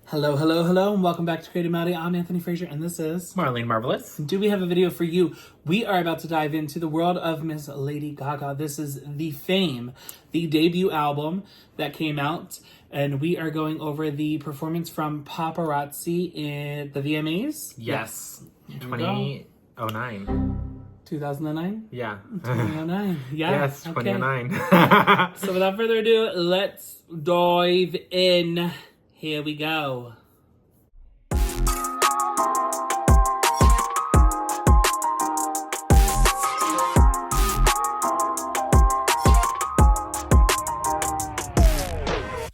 Hello, hello, hello, and welcome back to Creative M.E.L.O.D.I. I'm Anthony Frazer, and this is Marlene Marvelous. Do we have a video for you? We are about to dive into the world of Miss Lady Gaga. This is The Fame, the debut album that came out, and we are going over the performance from Paparazzi in the VMAs. Yes. 2009. 2009? Yeah. 2009. Yeah. Yes, okay. 2009. So without further ado, let's dive in. Here we go.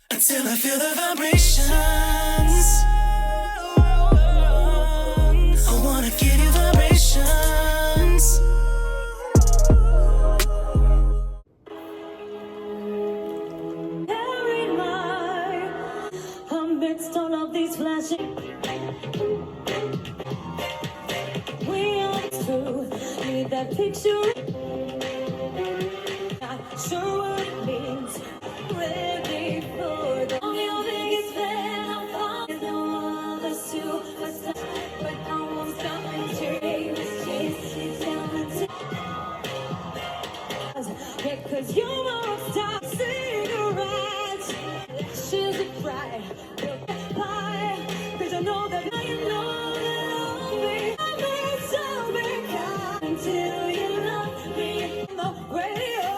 Until I feel the vibrations, I wanna give you vibrations. Every night, amidst all of these flashing, we are true. Need that picture. Not sure what it means. Ready for the only biggest fan I'm calling. No others to but I won't stop until this chase down the yeah, 'cause you won't stop cigarettes. Lashes of pride, pie. 'Cause I know that now you know that I'll be. I need so be kind until you love me on the radio.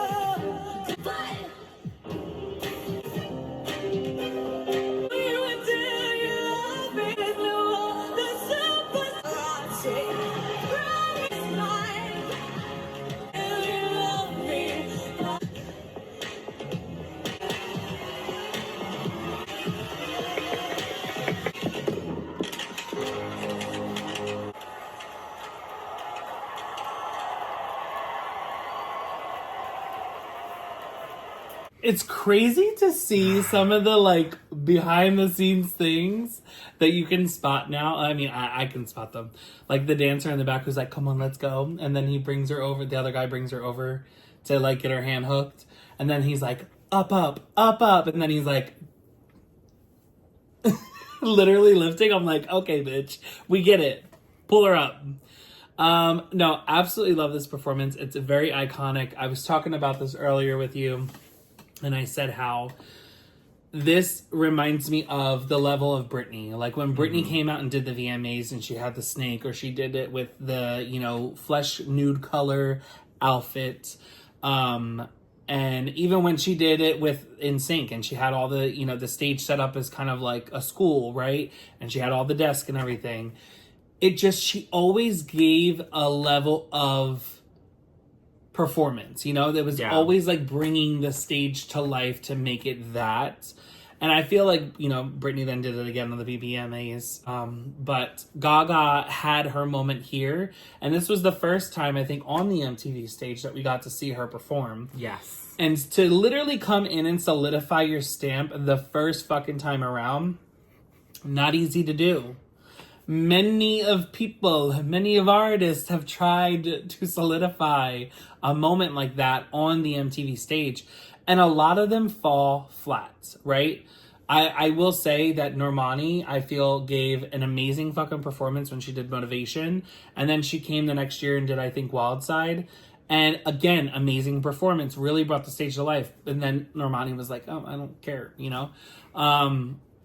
But you until you love me through the superstar. Promise mine. Till you love me. It's crazy to see some of the behind the scenes things that you can spot now. I mean, I can spot them. Like the dancer in the back who's like, come on, let's go. And then he brings her over. The other guy brings her over to get her hand hooked. And then he's like, up, up, up, up. And then he's like, literally lifting. I'm like, okay, bitch, we get it. Pull her up. No, absolutely love this performance. It's very iconic. I was talking about this earlier with you. And I said how this reminds me of the level of Britney. Like when Britney came out and did the VMAs and she had the snake, or she did it with the, flesh nude color outfit. And even when she did it with NSYNC and she had all the, the stage set up as kind of like a school, right? And she had all the desk and everything. She always gave a level of performance, that was always like bringing the stage to life to make it that. And I feel like, Britney then did it again on the VMAs. But Gaga had her moment here. And this was the first time, I think, on the MTV stage that we got to see her perform. Yes. And to literally come in and solidify your stamp the first fucking time around, not easy to do. Many of artists have tried to solidify a moment like that on the MTV stage, and a lot of them fall flat, right? I will say that Normani, I feel, gave an amazing fucking performance when she did Motivation, and then she came the next year and did, I think, Wild Side, and again, amazing performance, really brought the stage to life, and then Normani was like, oh, I don't care,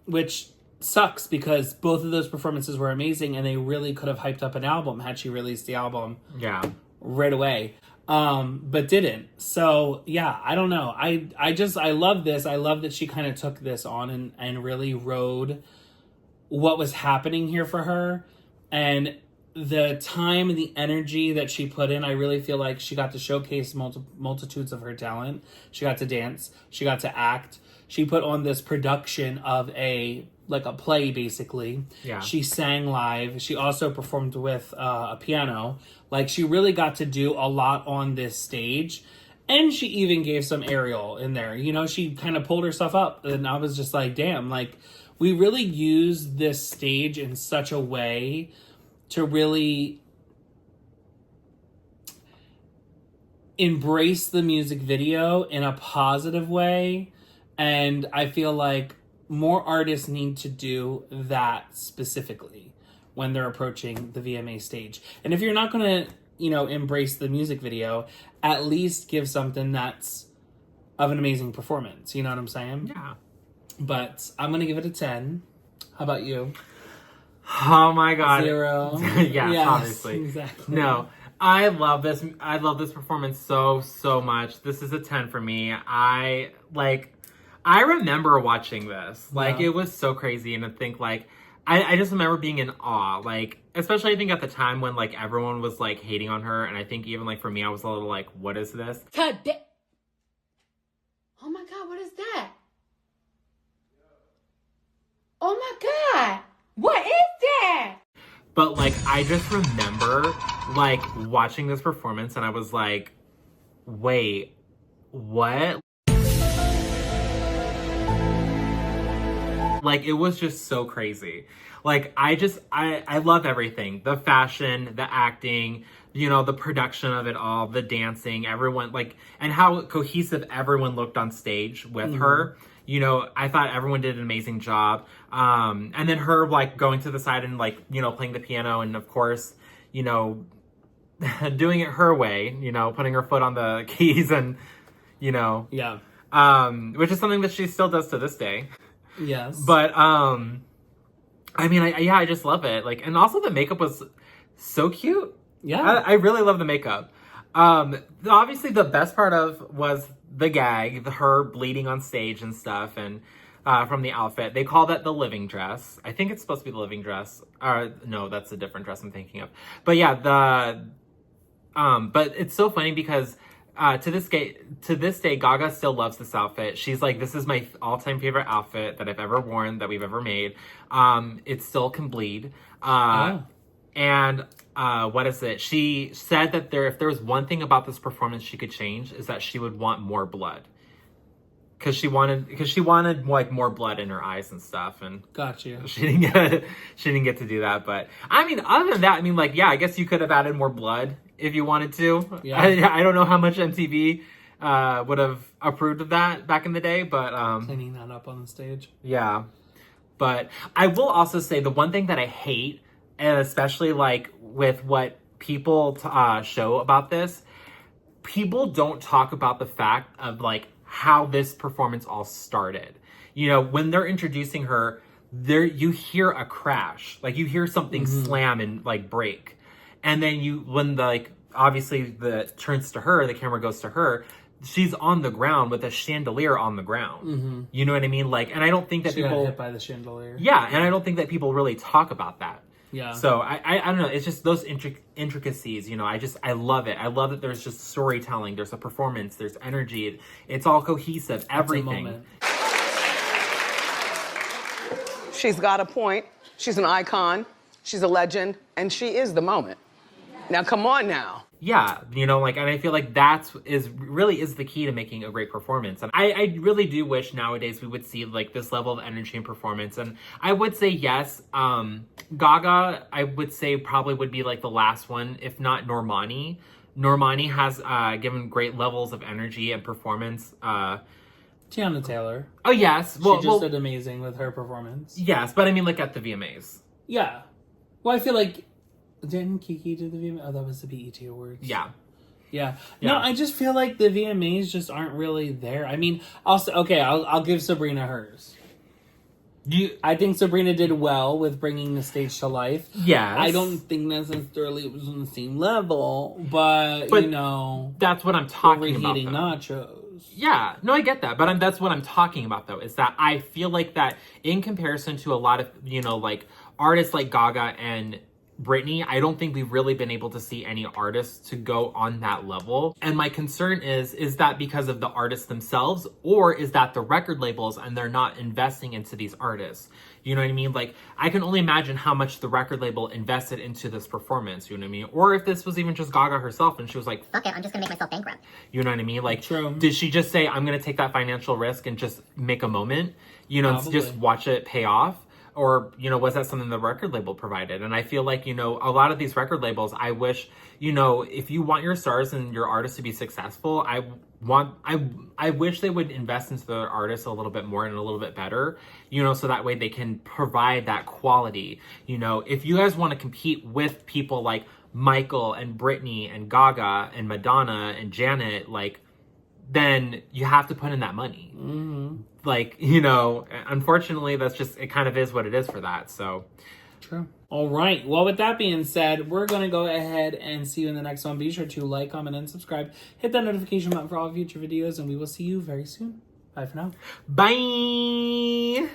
which sucks because both of those performances were amazing and they really could have hyped up an album had she released the album right away, but didn't. So yeah, I don't know, I love this. I love that she kind of took this on and really rode what was happening here for her, and the time and the energy that she put in. I really feel like she got to showcase multitudes of her talent. She got to dance, she got to act, she put on this production of a play, basically. Yeah. She sang live. She also performed with a piano. She really got to do a lot on this stage. And she even gave some aerial in there. She kind of pulled herself up. And I was just like, damn, we really used this stage in such a way to really embrace the music video in a positive way. And I feel like more artists need to do that specifically when they're approaching the VMA stage. And if you're not going to, embrace the music video, at least give something that's of an amazing performance. You know what I'm saying? Yeah. But I'm going to give it a 10. How about you? Oh my God. 0. Yes, obviously. Exactly. No, I love this. I love this performance so much. This is a 10 for me. I remember watching this. Like, Yeah. it was so crazy. And I think, like, I just remember being in awe. Like, especially I think at the time when, like, everyone was, like, hating on her. And I think even, like, for me, I was a little like, what is this? Oh my God, what is that? Oh my God, what is that? But, like, I just remember, like, watching this performance and I was like, wait, what? Like, it was just so crazy. Like, I love everything. The fashion, the acting, the production of it all, the dancing, everyone, like, and how cohesive everyone looked on stage with her. I thought everyone did an amazing job. And then her, like, going to the side and, like, playing the piano and, of course, doing it her way, putting her foot on the keys and, Yeah. which is something that she still does to this day. Yes. But, I mean, I just love it. Like, and also the makeup was so cute. Yeah. I really love the makeup. Obviously the best part was the gag, her bleeding on stage and stuff, and from the outfit. They call that the living dress. I think it's supposed to be the living dress. No, that's a different dress I'm thinking of. But yeah, but it's so funny because to this day, Gaga still loves this outfit. She's like, this is my all-time favorite outfit that I've ever worn, that we've ever made. It still can bleed. And what is it? She said that if there was one thing about this performance she could change, is that she would want more blood. Because she wanted like more blood in her eyes and stuff, and Got you. she didn't get to do that. But I mean, other than that, I mean, like, yeah, I guess you could have added more blood if you wanted to. Yeah. I don't know how much MTV would have approved of that back in the day, but Cleaning that up on the stage. yeah. But I will also say the one thing that I hate, and especially like with what people show about this, people don't talk about the fact of like how this performance all started. When they're introducing her, you hear a crash, like you hear something slam and like break, and then obviously the turns to her, the camera goes to her. She's on the ground with a chandelier on the ground. You know what I mean? Like, and I don't think that She people got hit by the chandelier. yeah, and I don't think that people really talk about that. Yeah. So I don't know. It's just those intricacies, I love it. I love that there's just storytelling. There's a performance. There's energy. It's all cohesive. Everything. Moment. She's got a point. She's an icon. She's a legend. And she is the moment. Now, come on now. Yeah, and I feel like really is the key to making a great performance. And I really do wish nowadays we would see like this level of energy and performance. And I would say yes, Gaga, I would say probably would be like the last one, if not Normani. Normani has given great levels of energy and performance. Tiana Taylor. Oh yes, She just did amazing with her performance. yes, but I mean like at the VMAs. Yeah. Well, I feel like didn't Kiki do the VMA? Oh, that was the BET Awards. Yeah. Yeah. Yeah. No, I just feel like the VMAs just aren't really there. I mean, also, okay, I'll give Sabrina hers. I think Sabrina did well with bringing the stage to life. Yes. I don't think necessarily it was on the same level, but that's what I'm talking about. overheating though. nachos. Yeah, no, I get that, but that's what I'm talking about though, is that I feel like that in comparison to a lot of, like artists like Gaga and Britney, I don't think we've really been able to see any artists to go on that level. And my concern is that because of the artists themselves, or is that the record labels and they're not investing into these artists? You know what I mean? Like, I can only imagine how much the record label invested into this performance, you know what I mean? Or if this was even just Gaga herself and she was like, fuck it, I'm just gonna make myself bankrupt. you know what I mean? Like, True. Did she just say, I'm gonna take that financial risk and just make a moment? And Probably. just watch it pay off? Or, you know, was that something the record label provided? And I feel like, you know, a lot of these record labels, I wish, you know, if you want your stars and your artists to be successful, I wish they would invest into their artists a little bit more and a little bit better, you know, so that way they can provide that quality. You know, if you guys want to compete with people like Michael and Britney and Gaga and Madonna and Janet, like, then you have to put in that money. Like, you know, unfortunately, that's just, it kind of is what it is for that, so. True. All right. Well, with that being said, we're going to go ahead and see you in the next one. Be sure to like, comment, and subscribe. Hit that notification button for all future videos, and we will see you very soon. Bye for now. Bye!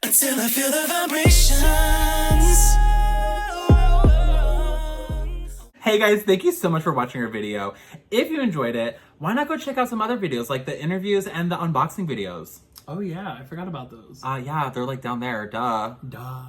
Until I feel the vibrations. Hey guys, thank you so much for watching our video. If you enjoyed it, why not go check out some other videos like the interviews and the unboxing videos? Oh, yeah. I forgot about those. Yeah, they're like down there, duh. Duh.